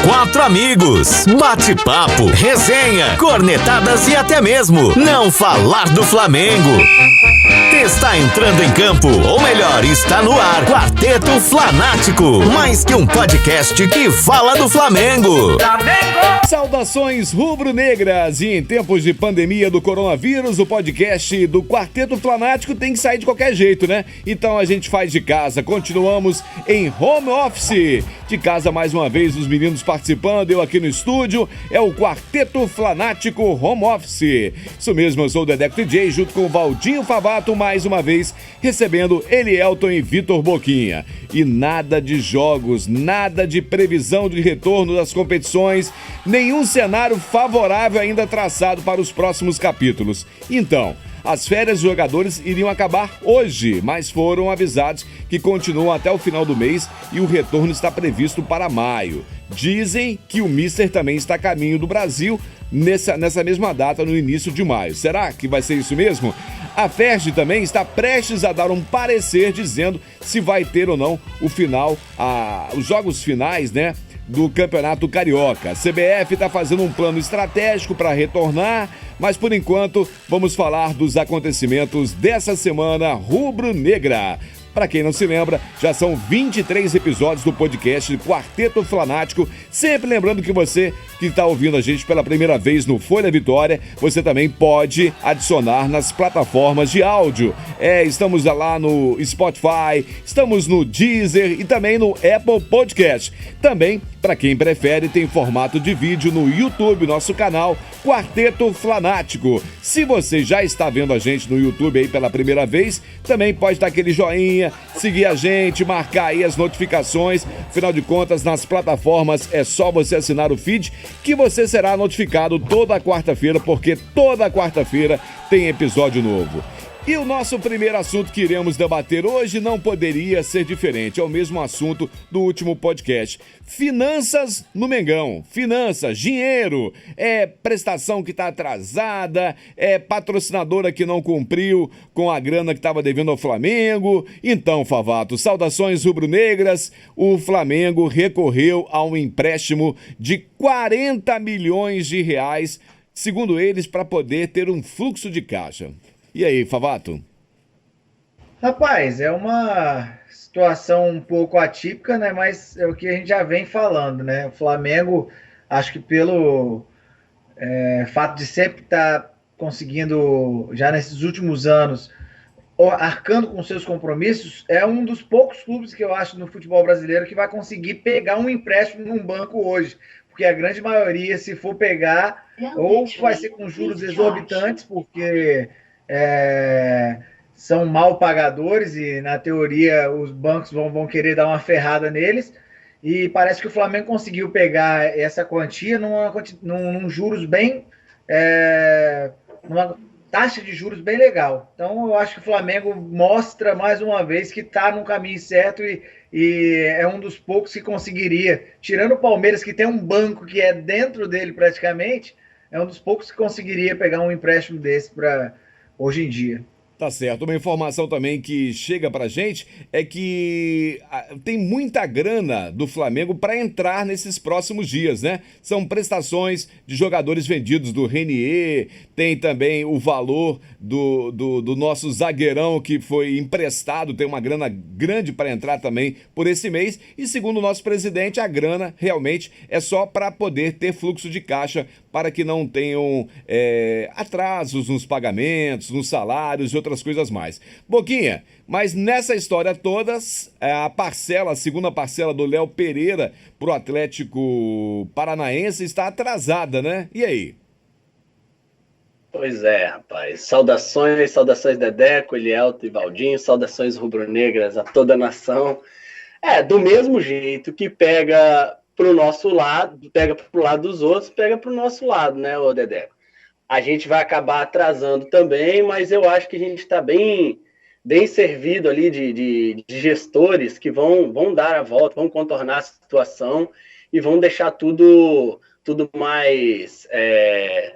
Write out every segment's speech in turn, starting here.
Quatro amigos, bate-papo, resenha, cornetadas e até mesmo não falar do Flamengo. Está entrando em campo, ou melhor, está no ar, Quarteto Flanático, mais que um podcast que fala do Flamengo. Saudações rubro-negras, e em tempos de pandemia do coronavírus, o podcast do Quarteto Flanático tem que sair de qualquer jeito, né? Então a gente faz de casa, continuamos em home office. De casa mais uma vez os meninos participando, eu aqui no estúdio, é o Quarteto Flanático Home Office. Isso mesmo, eu sou o Dedeco DJ, junto com o Valdinho Favato, mais uma vez, recebendo Elielton e Vitor Boquinha. E nada de jogos, nada de previsão de retorno das competições, nenhum cenário favorável ainda traçado para os próximos capítulos. Então, as férias dos jogadores iriam acabar hoje, mas foram avisados que continuam até o final do mês e o retorno está previsto para maio. Dizem que o Mister também está a caminho do Brasil nessa mesma data, no início de maio. Será que vai ser isso mesmo? A FERJ também está prestes a dar um parecer dizendo se vai ter ou não o final, os jogos finais, né, do Campeonato Carioca. A CBF está fazendo um plano estratégico para retornar, mas por enquanto vamos falar dos acontecimentos dessa semana rubro-negra. Para quem não se lembra, já são 23 episódios do podcast Quarteto Flanático. Sempre lembrando que você que está ouvindo a gente pela primeira vez no Folha Vitória, você também pode adicionar nas plataformas de áudio. Estamos lá no Spotify, estamos no Deezer e também no Apple Podcast. Também, para quem prefere, tem formato de vídeo no YouTube, nosso canal Quarteto Flanático. Se você já está vendo a gente no YouTube aí pela primeira vez, também pode dar aquele joinha, seguir a gente, marcar aí as notificações. Afinal de contas, nas plataformas é só você assinar o feed que você será notificado toda quarta-feira, porque toda quarta-feira tem episódio novo. E o nosso primeiro assunto que iremos debater hoje não poderia ser diferente. É o mesmo assunto do último podcast. Finanças no Mengão. Finanças, dinheiro, prestação que está atrasada, patrocinadora que não cumpriu com a grana que estava devendo ao Flamengo. Então, Favato, saudações rubro-negras. O Flamengo recorreu a um empréstimo de 40 milhões de reais, segundo eles, para poder ter um fluxo de caixa. E aí, Favato? Rapaz, é uma situação um pouco atípica, né? Mas é o que a gente já vem falando, né? O Flamengo, acho que pelo fato de sempre estar conseguindo, já nesses últimos anos, arcando com seus compromissos, é um dos poucos clubes que eu acho no futebol brasileiro que vai conseguir pegar um empréstimo num banco hoje. Porque a grande maioria, se for pegar, ou vai ser com juros exorbitantes, porque são mal pagadores e, na teoria, os bancos vão querer dar uma ferrada neles. E parece que o Flamengo conseguiu pegar essa quantia num juros bem... numa taxa de juros bem legal. Então, eu acho que o Flamengo mostra, mais uma vez, que está no caminho certo e é um dos poucos que conseguiria, tirando o Palmeiras, que tem um banco que é dentro dele praticamente, é um dos poucos que conseguiria pegar um empréstimo desse para hoje em dia. Tá certo. Uma informação também que chega pra gente é que tem muita grana do Flamengo para entrar nesses próximos dias, né? São prestações de jogadores vendidos do Renier, tem também o valor do nosso zagueirão que foi emprestado, tem uma grana grande para entrar também por esse mês. E segundo o nosso presidente, a grana realmente é só para poder ter fluxo de caixa, para que não tenham atrasos nos pagamentos, nos salários e outras coisas mais. Boquinha, mas nessa história toda, a segunda parcela do Léo Pereira pro Atlético Paranaense está atrasada, né? E aí? Pois é, rapaz. Saudações Dedeco, Elielton e Valdinho, saudações rubro-negras a toda a nação. Do mesmo jeito que pega pro nosso lado, pega pro lado dos outros, pega pro nosso lado, né, ô Dedeco? A gente vai acabar atrasando também, mas eu acho que a gente está bem servido ali de gestores que vão dar a volta, vão contornar a situação e vão deixar tudo mais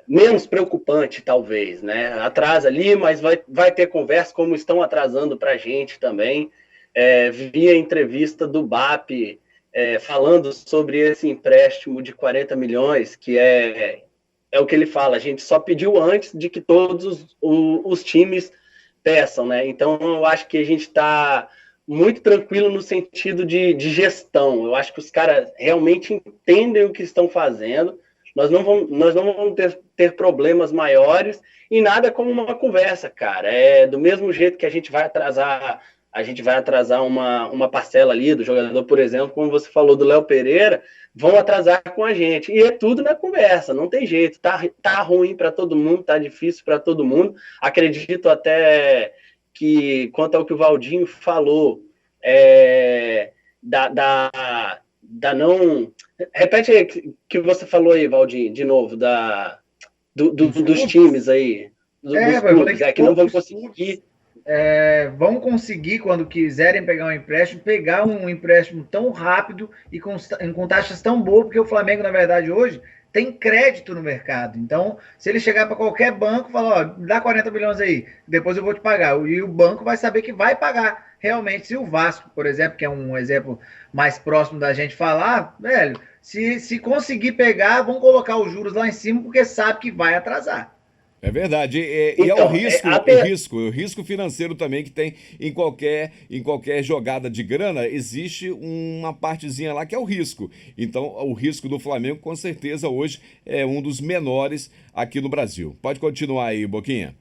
menos preocupante, talvez, né? Atrasa ali, mas vai ter conversa, como estão atrasando para a gente também. Vi a entrevista do BAP falando sobre esse empréstimo de 40 milhões, que é o que ele fala, a gente só pediu antes de que todos os times peçam, né? Então, eu acho que a gente está muito tranquilo no sentido de gestão. Eu acho que os caras realmente entendem o que estão fazendo. Nós não vamos ter problemas maiores e nada como uma conversa, cara. Do mesmo jeito que a gente vai atrasar uma parcela ali do jogador, por exemplo, como você falou do Léo Pereira, vão atrasar com a gente. E é tudo na conversa, não tem jeito. Tá ruim para todo mundo, tá difícil para todo mundo. Acredito até que, quanto ao que o Valdinho falou, da não... Repete aí que você falou aí, Valdinho, de novo, dos times aí, dos clubes, que não vão conseguir... vão conseguir, quando quiserem pegar um empréstimo, pegar um empréstimo tão rápido e com taxas tão boas, porque o Flamengo, na verdade, hoje tem crédito no mercado. Então, se ele chegar para qualquer banco e falar, dá 40 milhões aí, depois eu vou te pagar. E o banco vai saber que vai pagar realmente. Se o Vasco, por exemplo, que é um exemplo mais próximo da gente falar, velho, se conseguir pegar, vão colocar os juros lá em cima, porque sabe que vai atrasar. É verdade, e é o risco financeiro também que tem em qualquer jogada de grana, existe uma partezinha lá que é o risco. Então, o risco do Flamengo, com certeza, hoje é um dos menores aqui no Brasil. Pode continuar aí, Boquinha.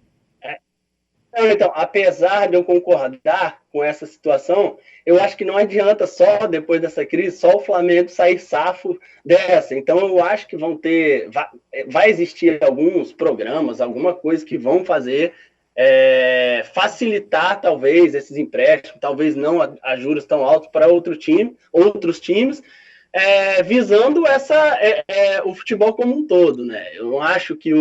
Então, apesar de eu concordar com essa situação, eu acho que não adianta só, depois dessa crise, só o Flamengo sair safo dessa. Então, eu acho que vai existir alguns programas, alguma coisa que vão fazer facilitar, talvez, esses empréstimos, talvez não a juros tão altos para outros times, visando o futebol como um todo, né? Eu não acho que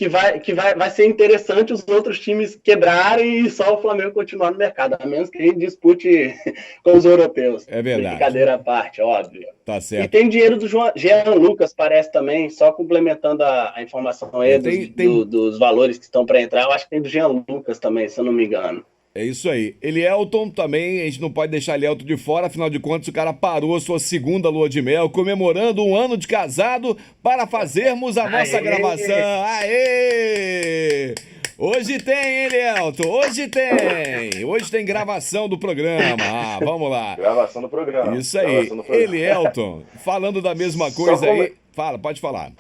vai ser interessante os outros times quebrarem e só o Flamengo continuar no mercado, a menos que a gente dispute com os europeus. É verdade. Brincadeira à parte, óbvio. Tá certo. E tem dinheiro do Jean Lucas, parece também, só complementando a informação aí dos valores que estão para entrar, eu acho que tem do Jean Lucas também, se eu não me engano. É isso aí. Elielton também, a gente não pode deixar Elielton de fora, afinal de contas o cara parou a sua segunda lua de mel, comemorando um ano de casado para fazermos a nossa gravação. Aê! Hoje tem, Elielton, hoje tem! Hoje tem gravação do programa. Vamos lá. Gravação do programa. Isso aí. Elielton, falando da mesma coisa aí. Pode falar.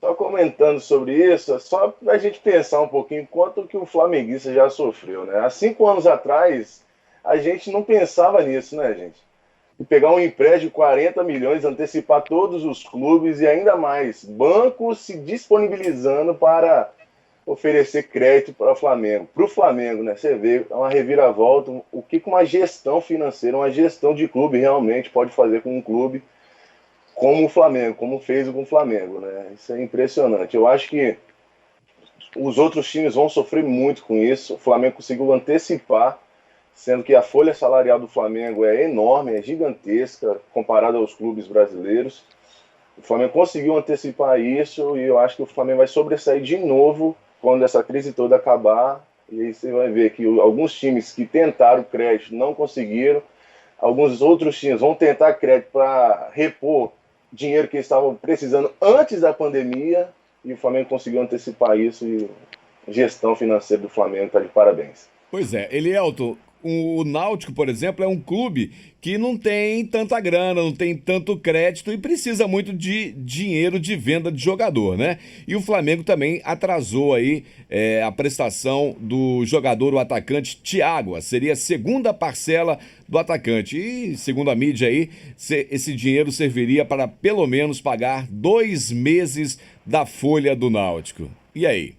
Só comentando sobre isso, é só para a gente pensar um pouquinho quanto que o flamenguista já sofreu, né? Há 5 anos atrás, a gente não pensava nisso, né, gente? E pegar um empréstimo de 40 milhões, antecipar todos os clubes e ainda mais, bancos se disponibilizando para oferecer crédito para o Flamengo. Para o Flamengo, né? Você vê, é uma reviravolta, o que uma gestão financeira, uma gestão de clube realmente pode fazer com um clube como o Flamengo, como fez com o Flamengo, né? Isso é impressionante. Eu acho que os outros times vão sofrer muito com isso. O Flamengo conseguiu antecipar, sendo que a folha salarial do Flamengo é enorme, é gigantesca, comparada aos clubes brasileiros. O Flamengo conseguiu antecipar isso e eu acho que o Flamengo vai sobressair de novo quando essa crise toda acabar. E aí você vai ver que alguns times que tentaram crédito não conseguiram, alguns outros times vão tentar crédito para repor dinheiro que eles estavam precisando antes da pandemia e o Flamengo conseguiu antecipar isso e a gestão financeira do Flamengo está de parabéns. Pois é, Elielton, o Náutico, por exemplo, é um clube que não tem tanta grana, não tem tanto crédito e precisa muito de dinheiro de venda de jogador, né? E o Flamengo também atrasou aí a prestação do jogador, o atacante Thiago. Seria a segunda parcela do atacante. E, segundo a mídia aí, esse dinheiro serviria para pelo menos pagar 2 meses da folha do Náutico. E aí?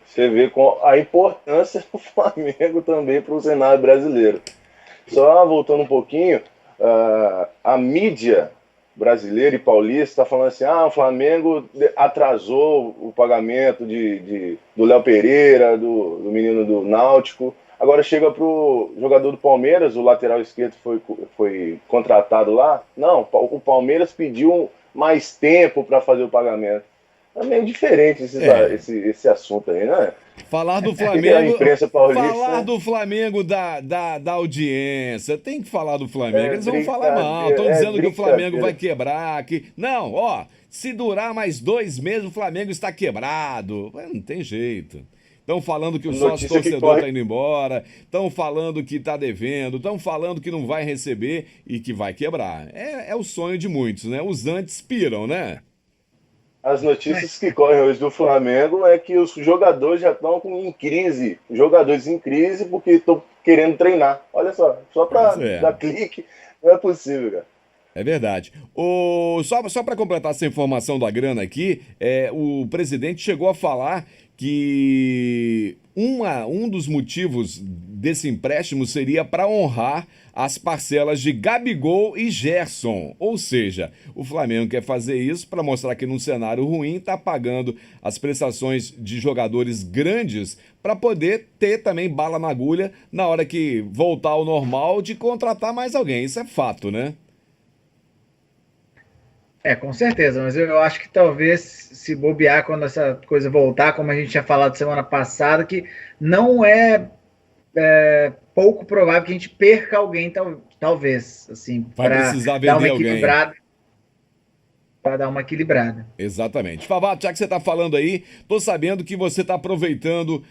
Você vê com a importância do Flamengo também para o cenário brasileiro. Só voltando um pouquinho, a mídia brasileira e paulista está falando assim, o Flamengo atrasou o pagamento do Léo Pereira, do menino do Náutico. Agora chega para o jogador do Palmeiras, o lateral esquerdo foi contratado lá. Não, o Palmeiras pediu mais tempo para fazer o pagamento. É meio diferente esse assunto aí, né? Falar do A Flamengo. imprensa paulista. Falar do Flamengo da audiência. Tem que falar do Flamengo. Eles vão falar brincadeira, mal. Estão dizendo que o Flamengo brincadeira. vai quebrar. Não, ó. Se durar mais 2 meses, o Flamengo está quebrado. Não tem jeito. Estão falando que o sócio Notícia que torcedor corre. está indo embora. Estão falando que está devendo. Estão falando que não vai receber e que vai quebrar. É o sonho de muitos, né? Os antes piram, né? As notícias que correm hoje do Flamengo é que os jogadores já estão em crise. Jogadores em crise porque estão querendo treinar. Olha só para Pois é. dar clique, não é possível, cara. É verdade. Só para completar essa informação da grana aqui, o presidente chegou a falar que um dos motivos desse empréstimo seria para honrar as parcelas de Gabigol e Gerson. Ou seja, o Flamengo quer fazer isso para mostrar que num cenário ruim está pagando as prestações de jogadores grandes para poder ter também bala na agulha na hora que voltar ao normal de contratar mais alguém. Isso é fato, né? Com certeza, mas eu acho que talvez se bobear quando essa coisa voltar, como a gente tinha falado semana passada, que não é pouco provável que a gente perca alguém, talvez, assim, Vai precisar dar uma vender alguém. equilibrada. Para dar uma equilibrada. Exatamente. Favato, já que você está falando aí, tô sabendo que você está aproveitando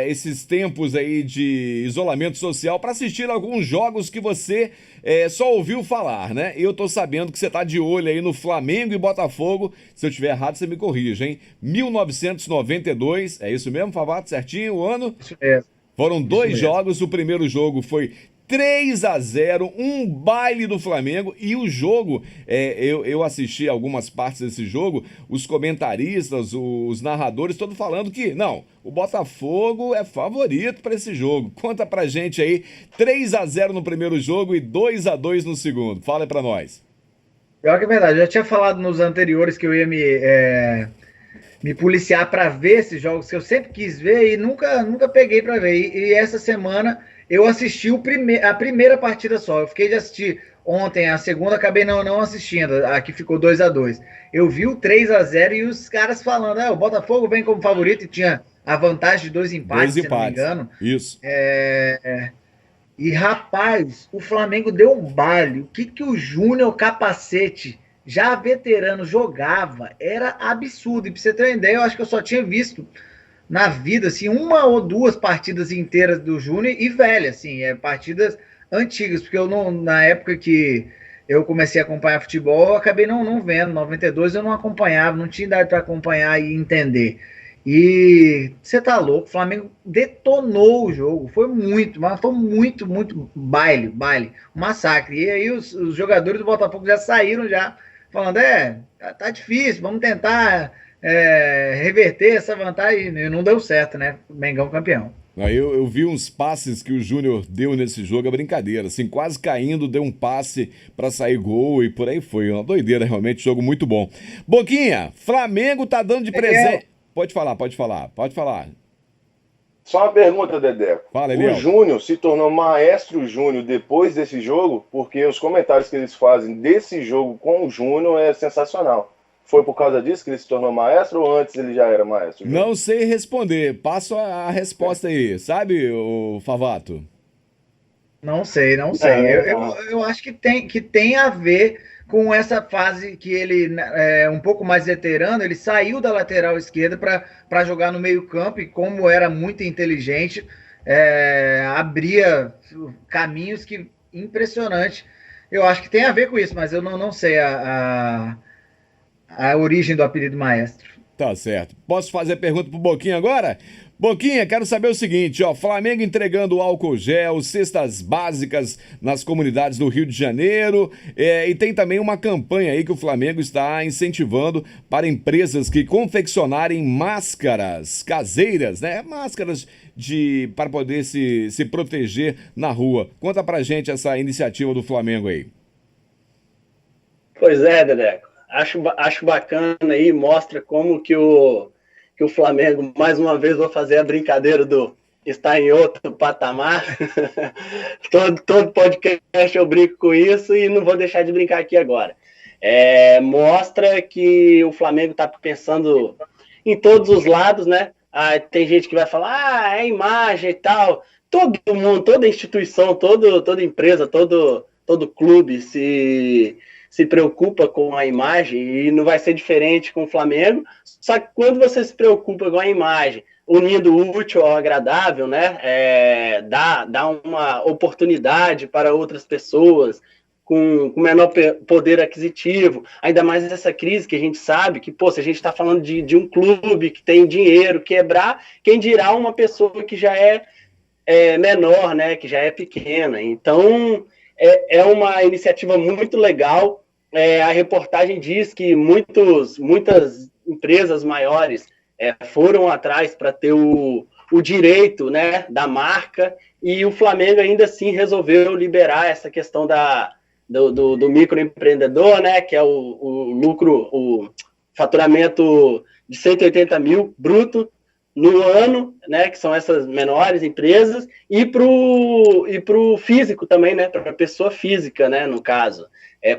esses tempos aí de isolamento social para assistir alguns jogos que você só ouviu falar, né? Eu tô sabendo que você tá de olho aí no Flamengo e Botafogo. Se eu estiver errado, você me corrija, hein? 1992, é isso mesmo, Favato? Certinho o ano? Isso mesmo. Foram 2 mesmo. jogos, o primeiro jogo foi 3-0, um baile do Flamengo, e o jogo, eu assisti algumas partes desse jogo, os comentaristas, os narradores, todos falando que, não, o Botafogo é favorito para esse jogo. Conta pra gente aí, 3-0 no primeiro jogo e 2-2 no segundo. Fala aí pra nós. Pior que é verdade, eu já tinha falado nos anteriores que eu ia me policiar para ver esses jogos que eu sempre quis ver e nunca peguei para ver. E essa semana eu assisti a primeira partida só. Eu fiquei de assistir ontem, a segunda acabei não assistindo. Aqui ficou 2-2. Eu vi o 3-0 e os caras falando, o Botafogo vem como favorito e tinha a vantagem de 2 empates, se não me engano. Isso. E rapaz, o Flamengo deu um baile. O que o Júnior Capacete, já veterano, jogava era absurdo. E pra você ter uma ideia, eu acho que eu só tinha visto na vida, assim, 1 ou 2 partidas inteiras do Júnior e velha, assim, partidas antigas, porque eu na época que eu comecei a acompanhar futebol, eu acabei não vendo, 92 eu não acompanhava, não tinha idade para acompanhar e entender. E você tá louco, o Flamengo detonou o jogo, foi muito baile, um massacre. E aí os jogadores do Botafogo já saíram já, falando, tá difícil, vamos tentar reverter essa vantagem, e não deu certo, né? Mengão campeão. Eu vi uns passes que o Júnior deu nesse jogo, é brincadeira, assim, quase caindo, deu um passe pra sair gol e por aí foi, uma doideira realmente, jogo muito bom. Boquinha, Flamengo tá dando de presente... Pode falar. Só uma pergunta, Dedeco. Fala, Eliel. O Júnior se tornou Maestro Júnior depois desse jogo, porque os comentários que eles fazem desse jogo com o Júnior é sensacional. Foi por causa disso que ele se tornou maestro ou antes ele já era maestro? Júnior? Não sei responder. Passo a resposta aí. Sabe, o Favato? Não sei. Eu acho que tem a ver com essa fase que ele é um pouco mais veterano. Ele saiu da lateral esquerda para jogar no meio campo e como era muito inteligente, abria caminhos que impressionante. Eu acho que tem a ver com isso, mas eu não sei a origem do apelido maestro. Tá certo. Posso fazer a pergunta pro Boquinha agora? Boquinha, quero saber o seguinte, Flamengo entregando álcool gel, cestas básicas nas comunidades do Rio de Janeiro, e tem também uma campanha aí que o Flamengo está incentivando para empresas que confeccionarem máscaras caseiras, né? Máscaras para poder se proteger na rua. Conta pra gente essa iniciativa do Flamengo aí. Pois é, Dedeco. Acho bacana aí, mostra como que o Flamengo, mais uma vez, vou fazer a brincadeira do estar em outro patamar. todo podcast eu brinco com isso e não vou deixar de brincar aqui agora. Mostra que o Flamengo está pensando em todos os lados, né? tem gente que vai falar, é imagem e tal. Todo mundo, toda instituição, toda empresa, todo clube se preocupa com a imagem e não vai ser diferente com o Flamengo. Só que quando você se preocupa com a imagem, unindo o útil ao agradável, né, dá uma oportunidade para outras pessoas com menor poder aquisitivo, ainda mais nessa crise que a gente sabe que, se a gente está falando de um clube que tem dinheiro, quebrar, quem dirá uma pessoa que já é menor, né, que já é pequena. Então, é uma iniciativa muito legal. A reportagem diz que muitas empresas maiores foram atrás para ter o direito, né, da marca, e o Flamengo ainda assim resolveu liberar essa questão do microempreendedor, né, que é o lucro, o faturamento de 180 mil bruto no ano, né, que são essas menores empresas, e pro físico também, né, para a pessoa física, né, no caso,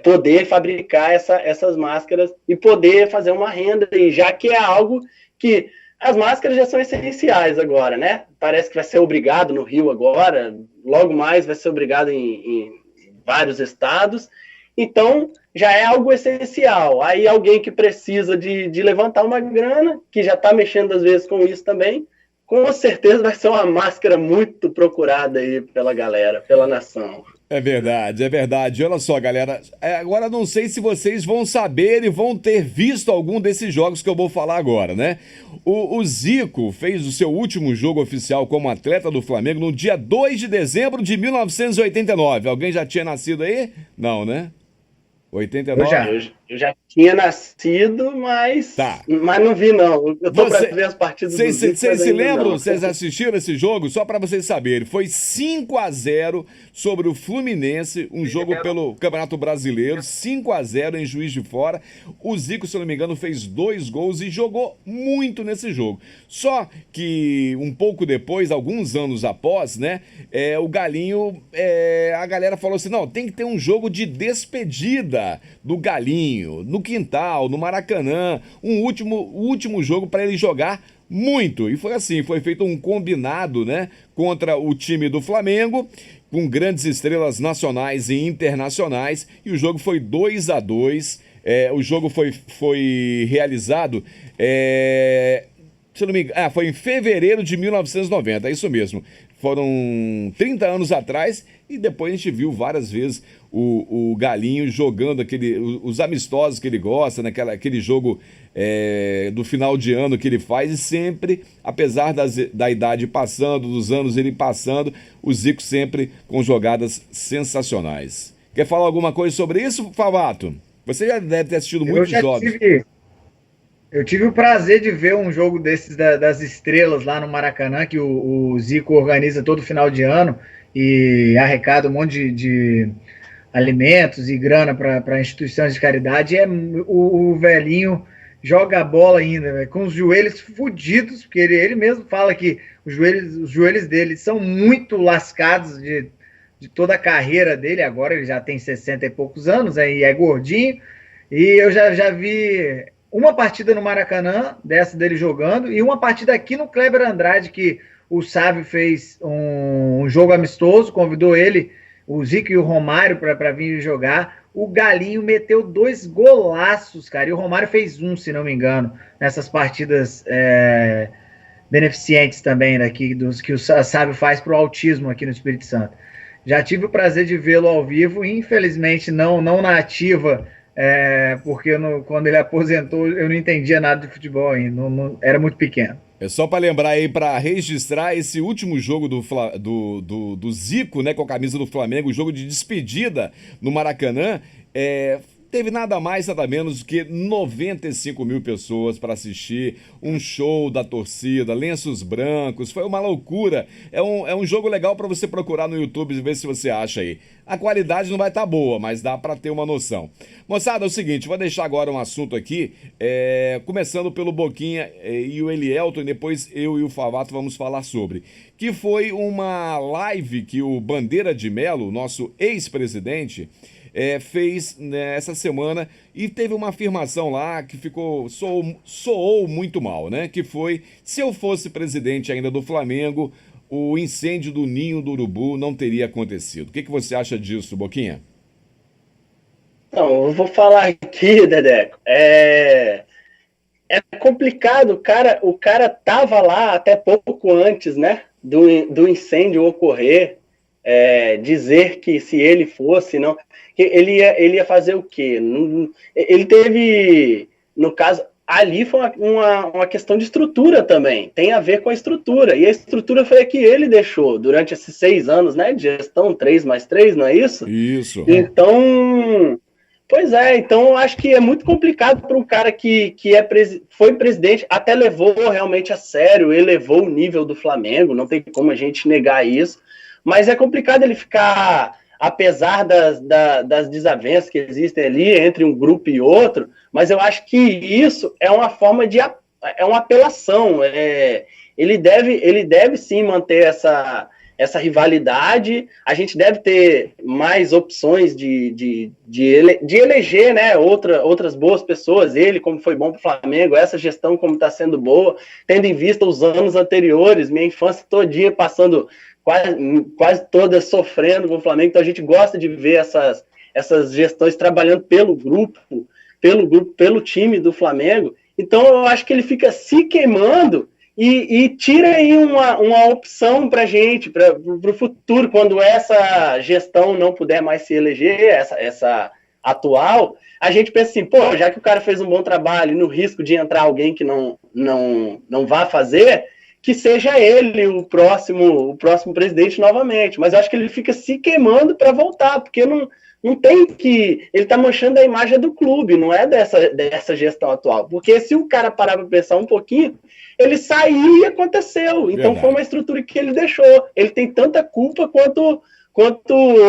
poder fabricar essas máscaras e poder fazer uma renda, e já que é algo que as máscaras já são essenciais agora, né, parece que vai ser obrigado no Rio agora, logo mais vai ser obrigado em vários estados, então já é algo essencial. Aí alguém que precisa de levantar uma grana, que já está mexendo às vezes com isso também, com certeza vai ser uma máscara muito procurada aí pela galera, pela nação. É verdade, é verdade. Olha só, galera, agora não sei se vocês vão saber e vão ter visto algum desses jogos que eu vou falar agora, né? O Zico fez o seu último jogo oficial como atleta do Flamengo no dia 2 de dezembro de 1989. Alguém já tinha nascido aí? Não, né? 89? Eu já tinha nascido, mas não vi, não. Eu tô pra ver as partidas do Zico. Vocês se lembram? Vocês assistiram esse jogo? Só para vocês saberem. Foi 5-0 sobre o Fluminense, um jogo pelo Campeonato Brasileiro, 5-0 em Juiz de Fora. O Zico, se eu não me engano, fez 2 gols e jogou muito nesse jogo. Só que um pouco depois, alguns anos após, né, o Galinho, a galera falou assim, não, tem que ter um jogo de despedida do Galinho, no quintal, no Maracanã, o último jogo para ele jogar muito. E foi assim, foi feito um combinado, né, contra o time do Flamengo, com grandes estrelas nacionais e internacionais, e o jogo foi 2-2. O jogo foi realizado, se não me engano, foi em fevereiro de 1990, é isso mesmo. Foram 30 anos atrás e depois a gente viu várias vezes o Galinho jogando os amistosos que ele gosta, aquele jogo do final de ano que ele faz, e sempre, apesar da idade passando, dos anos ele passando, o Zico sempre com jogadas sensacionais. Quer falar alguma coisa sobre isso, Favato? Você já deve ter assistido muitos jogos. Eu tive o prazer de ver um jogo desses das estrelas lá no Maracanã, que o Zico organiza todo final de ano e arrecada um monte de alimentos e grana para instituições de caridade. O velhinho joga a bola ainda, véio, com os joelhos fodidos, porque ele mesmo fala que os joelhos dele são muito lascados de toda a carreira dele. Agora ele já tem 60 e poucos anos, aí é gordinho, e eu já vi uma partida no Maracanã, dessa dele jogando, e uma partida aqui no Kleber Andrade, que o Sávio fez um jogo amistoso, convidou ele, o Zico e o Romário para vir jogar. O Galinho meteu 2 golaços, cara, e o Romário fez 1, se não me engano, nessas partidas beneficentes também, daqui, dos que o Sávio faz para o autismo aqui no Espírito Santo. Já tive o prazer de vê-lo ao vivo, infelizmente não na ativa, porque quando ele aposentou eu não entendia nada de futebol ainda, era muito pequeno. É só para lembrar aí, para registrar esse último jogo do Zico, né, com a camisa do Flamengo, o jogo de despedida no Maracanã, teve nada mais, nada menos do que 95 mil pessoas para assistir, um show da torcida, lenços brancos, foi uma loucura. É um jogo legal para você procurar no YouTube e ver se você acha aí. A qualidade não vai estar boa, mas dá para ter uma noção. Moçada, é o seguinte, vou deixar agora um assunto aqui, começando pelo Boquinha e o Elielton, e depois eu e o Favato vamos falar sobre, que foi uma live que o Bandeira de Melo, nosso ex-presidente, fez essa semana e teve uma afirmação lá que soou muito mal, né? Que foi: se eu fosse presidente ainda do Flamengo, o incêndio do Ninho do Urubu não teria acontecido. O que você acha disso, Boquinha? Não, eu vou falar aqui, Dedeco. É complicado, o cara tava lá até pouco antes, né, do incêndio ocorrer, dizer que se ele fosse, não, que ele ia fazer o quê? Ele teve, no caso, ali foi uma questão de estrutura também, tem a ver com a estrutura, e a estrutura foi a que ele deixou durante esses 6 anos, né, de gestão, 3+3, não é isso? Isso. Então... Pois é, então eu acho que é muito complicado para um cara que foi presidente, até levou realmente a sério, elevou o nível do Flamengo, não tem como a gente negar isso, mas é complicado ele ficar, apesar das desavenças que existem ali entre um grupo e outro, mas eu acho que isso é uma forma é uma apelação, ele deve sim manter essa rivalidade, a gente deve ter mais opções de eleger, né, outras boas pessoas, ele como foi bom para o Flamengo, essa gestão como está sendo boa, tendo em vista os anos anteriores, minha infância todinha passando quase toda sofrendo com o Flamengo, então a gente gosta de ver essas gestões trabalhando pelo pelo time do Flamengo, então eu acho que ele fica se queimando e tira aí uma opção para a gente, para o futuro, quando essa gestão não puder mais se eleger, essa atual, a gente pensa assim, pô, já que o cara fez um bom trabalho, no risco de entrar alguém que não vá fazer, que seja ele o próximo presidente novamente. Mas eu acho que ele fica se queimando para voltar, porque não tem que... Ele está manchando a imagem do clube, não é dessa gestão atual. Porque se o cara parar para pensar um pouquinho, ele saiu e aconteceu. Então Verdade. Foi uma estrutura que ele deixou. Ele tem tanta culpa quanto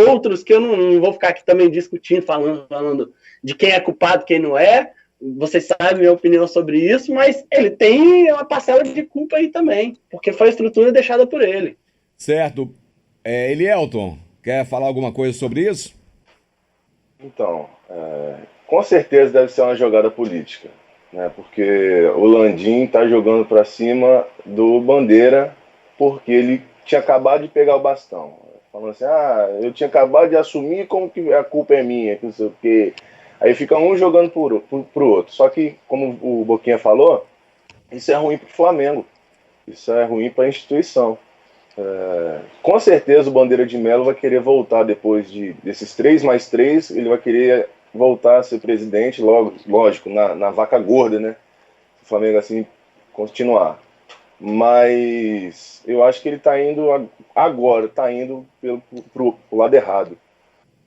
outros, que eu não vou ficar aqui também discutindo, falando de quem é culpado, quem não é. Vocês sabem a minha opinião sobre isso, mas ele tem uma parcela de culpa aí também, porque foi a estrutura deixada por ele. Certo. Elielton, quer falar alguma coisa sobre isso? Então, com certeza deve ser uma jogada política, né? Porque o Landim está jogando para cima do Bandeira porque ele tinha acabado de pegar o bastão. Falando assim, eu tinha acabado de assumir, como que a culpa é minha, que não sei o quê. Aí fica um jogando pro outro. Só que, como o Boquinha falou, isso é ruim pro Flamengo. Isso é ruim para a instituição. Com certeza o Bandeira de Melo vai querer voltar depois desses 3+3, ele vai querer voltar a ser presidente, lógico, na vaca gorda, né? O Flamengo assim continuar. Mas eu acho que ele está indo agora, está indo pro lado errado.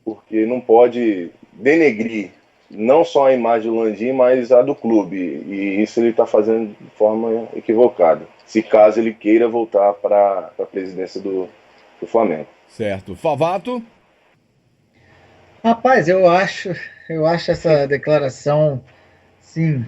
Porque não pode denegrir não só a imagem do Landim, mas a do clube. E isso ele está fazendo de forma equivocada. Se caso ele queira voltar para a presidência do Flamengo. Certo. Favato? Rapaz, eu acho essa declaração, sim,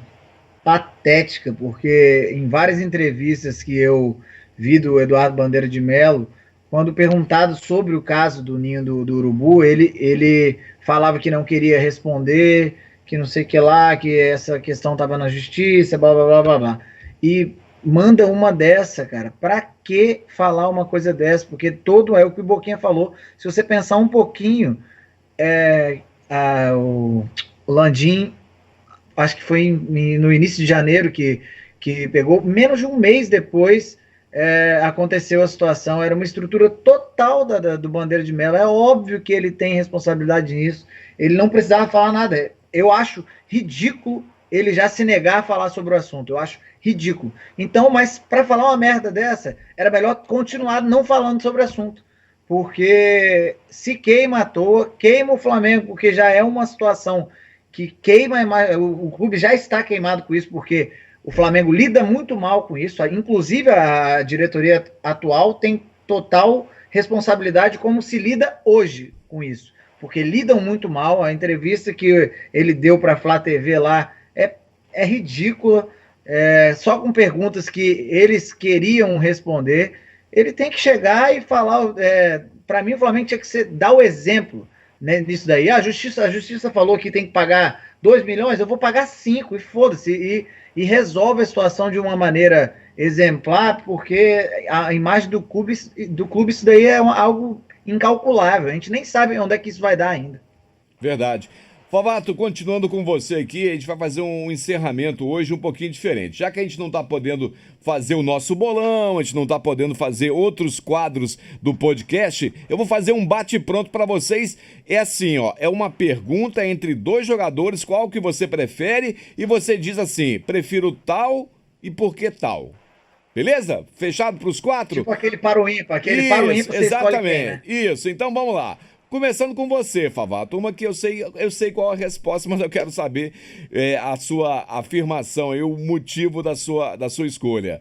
patética, porque em várias entrevistas que eu vi do Eduardo Bandeira de Melo, quando perguntado sobre o caso do Ninho do Urubu, ele falava que não queria responder, que não sei o que lá, que essa questão estava na justiça, blá, blá, blá, blá, blá. E manda uma dessa, cara. Pra que falar uma coisa dessa? Porque é o que o Boquinha falou. Se você pensar um pouquinho, o Landim, acho que foi no início de janeiro que pegou, menos de um mês depois aconteceu a situação. Era uma estrutura total do Bandeira de Melo. É óbvio que ele tem responsabilidade nisso. Ele não precisava falar nada. Eu acho ridículo ele já se negar a falar sobre o assunto. Eu acho ridículo. Então, mas para falar uma merda dessa, era melhor continuar não falando sobre o assunto. Porque se queima à toa, queima o Flamengo, porque já é uma situação que queima, o clube já está queimado com isso, porque o Flamengo lida muito mal com isso, inclusive a diretoria atual tem total responsabilidade como se lida hoje com isso, porque lidam muito mal. A entrevista que ele deu para a Flá TV lá é ridícula, só com perguntas que eles queriam responder. Ele tem que chegar e falar, para mim o Flamengo tinha que dar o exemplo, né, nisso daí. A justiça falou que tem que pagar 2 milhões, eu vou pagar 5 e foda-se. E resolve a situação de uma maneira exemplar, porque a imagem do clube isso daí é algo incalculável. A gente nem sabe onde é que isso vai dar ainda. Verdade. Favato, continuando com você aqui, a gente vai fazer um encerramento hoje um pouquinho diferente. Já que a gente não está podendo fazer o nosso bolão, a gente não está podendo fazer outros quadros do podcast, eu vou fazer um bate-pronto para vocês. É assim, ó, é uma pergunta entre dois jogadores, qual que você prefere, e você diz assim, prefiro tal e por que tal. Beleza? Fechado para os 4? Tipo aquele para o ímpar, você exatamente. escolhe quem, né? Isso, então vamos lá. Começando com você, Favato, uma que eu sei qual a resposta, mas eu quero saber a sua afirmação e o motivo da sua escolha.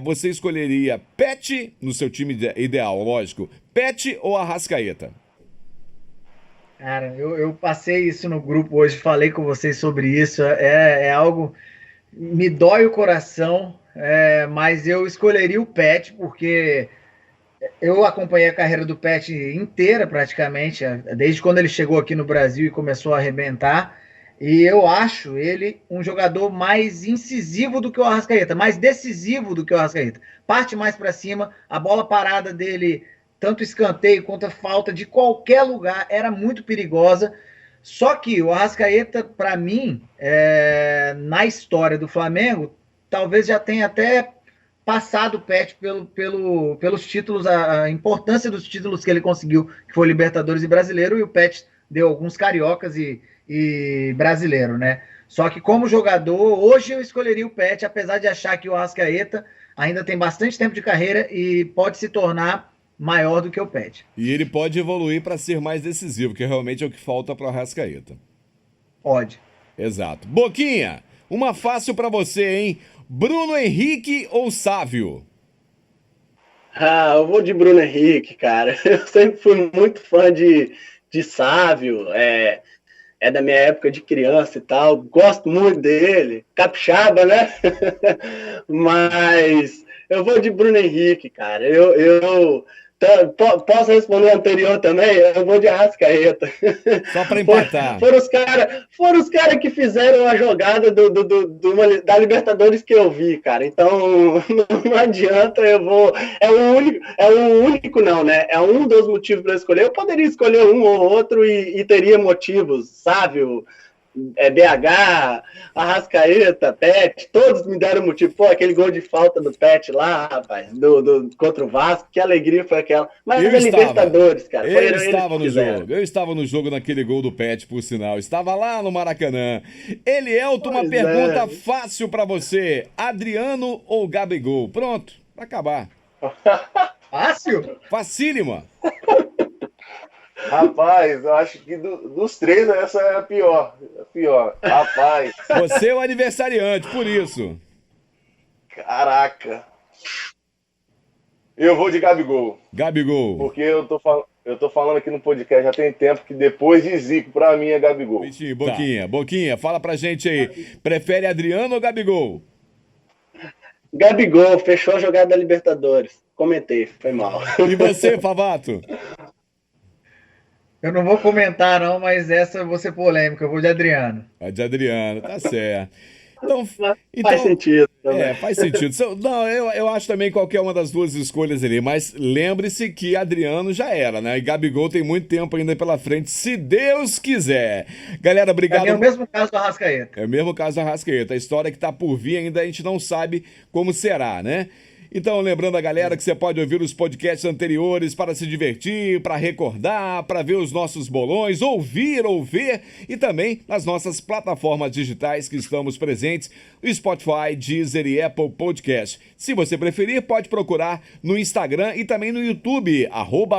Você escolheria Pet no seu time ideal, lógico, Pet ou Arrascaeta? Cara, eu passei isso no grupo hoje, falei com vocês sobre isso, é algo, me dói o coração, mas eu escolheria o Pet, porque eu acompanhei a carreira do Pet inteira, praticamente, desde quando ele chegou aqui no Brasil e começou a arrebentar. E eu acho ele um jogador mais incisivo do que o Arrascaeta, mais decisivo do que o Arrascaeta. Parte mais para cima, a bola parada dele, tanto escanteio quanto a falta de qualquer lugar, era muito perigosa. Só que o Arrascaeta, para mim, na história do Flamengo, talvez já tenha até passado o Pet pelos títulos, a importância dos títulos que ele conseguiu, que foi Libertadores e Brasileiro, e o Pet deu alguns cariocas e brasileiro, né? Só que como jogador, hoje eu escolheria o Pet, apesar de achar que o Arrascaeta ainda tem bastante tempo de carreira e pode se tornar maior do que o Pet. E ele pode evoluir para ser mais decisivo, que realmente é o que falta para o Arrascaeta. Pode. Exato. Boquinha, uma fácil para você, hein? Bruno Henrique ou Sávio? Eu vou de Bruno Henrique, cara. Eu sempre fui muito fã de Sávio, da minha época de criança e tal. Gosto muito dele. Capixaba, né? Mas eu vou de Bruno Henrique, cara. Posso responder o anterior também? Eu vou de Arrascaeta. Só para empatar. Foram os cara que fizeram a jogada da Libertadores que eu vi, cara. Então, não adianta, eu vou... É o único não, né? É um dos motivos para escolher. Eu poderia escolher um ou outro e teria motivos, Sávio, BH, Arrascaeta, Pet, todos me deram motivo. Pô, aquele gol de falta do Pet lá, rapaz, contra o Vasco, que alegria foi aquela. Mas é Libertadores, cara. Eu estava no jogo naquele gol do Pet, por sinal. Estava lá no Maracanã. Elielto, uma pergunta fácil pra você. Adriano ou Gabigol? Pronto, pra acabar. Fácil? Facílima. Rapaz, eu acho que dos três essa é a pior. Rapaz. Você é o aniversariante, por isso. Caraca. Eu vou de Gabigol. Gabigol. Porque eu tô falando aqui no podcast já tem tempo que depois de Zico, pra mim é Gabigol. Vitinho, Boquinha, fala pra gente aí. Prefere Adriano ou Gabigol? Gabigol, fechou a jogada da Libertadores. Comentei, foi mal. E você, Favato? Eu não vou comentar, não, mas essa eu vou ser polêmica. Eu vou de Adriano. A de Adriano, tá certo. Então, faz sentido. Faz sentido. Não, eu acho também qualquer uma das duas escolhas ali, mas lembre-se que Adriano já era, né? E Gabigol tem muito tempo ainda pela frente, se Deus quiser. Galera, obrigado. É o mesmo caso do Arrascaeta. É o mesmo caso do Arrascaeta. A história que tá por vir ainda a gente não sabe como será, né? Então, lembrando a galera que você pode ouvir os podcasts anteriores para se divertir, para recordar, para ver os nossos bolões, ouvir ou ver, e também nas nossas plataformas digitais que estamos presentes, o Spotify, Deezer e Apple Podcast. Se você preferir, pode procurar no Instagram e também no YouTube,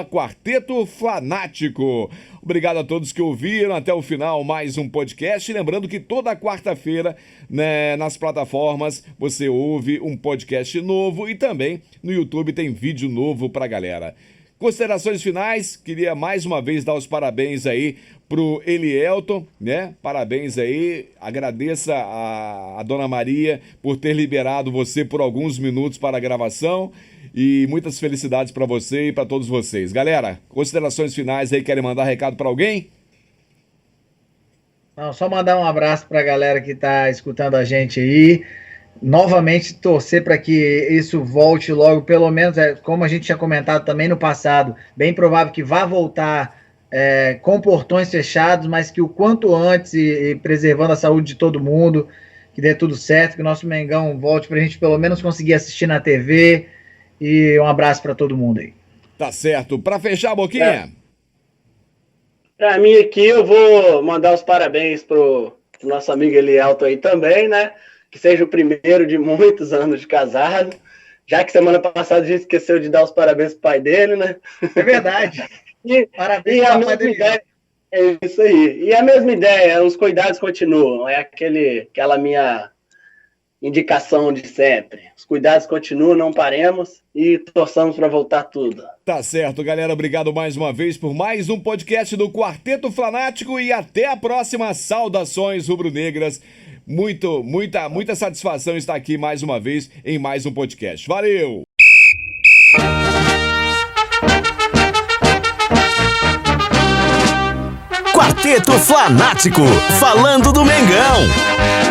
@Quarteto Flanático. Obrigado a todos que ouviram até o final mais um podcast. Lembrando que toda quarta-feira, né, nas plataformas, você ouve um podcast novo e também no YouTube tem vídeo novo pra galera. Considerações finais, queria mais uma vez dar os parabéns aí pro Elielto, né? Parabéns aí, agradeça a Dona Maria por ter liberado você por alguns minutos para a gravação e muitas felicidades para você e para todos vocês. Galera, considerações finais aí, querem mandar recado para alguém? Não, só mandar um abraço para a galera que está escutando a gente aí. Novamente torcer para que isso volte logo, pelo menos, como a gente tinha comentado também no passado, bem provável que vá voltar com portões fechados, mas que o quanto antes e preservando a saúde de todo mundo, que dê tudo certo, que o nosso Mengão volte para a gente pelo menos conseguir assistir na TV, e um abraço para todo mundo aí. Tá certo. Para fechar, Boquinha? Para mim aqui, eu vou mandar os parabéns pro nosso amigo Elielto aí também, né? Que seja o primeiro de muitos anos de casado. Já que semana passada a gente esqueceu de dar os parabéns pro pai dele, né? É verdade. Parabéns pro pai dele. É isso aí. E a mesma ideia, os cuidados continuam. É aquela minha indicação de sempre. Os cuidados continuam, não paremos e torçamos para voltar tudo. Tá certo, galera. Obrigado mais uma vez por mais um podcast do Quarteto Flanático e até a próxima. Saudações rubro-negras. Muita satisfação estar aqui mais uma vez em mais um podcast. Valeu! Quarteto Flanático, falando do Mengão.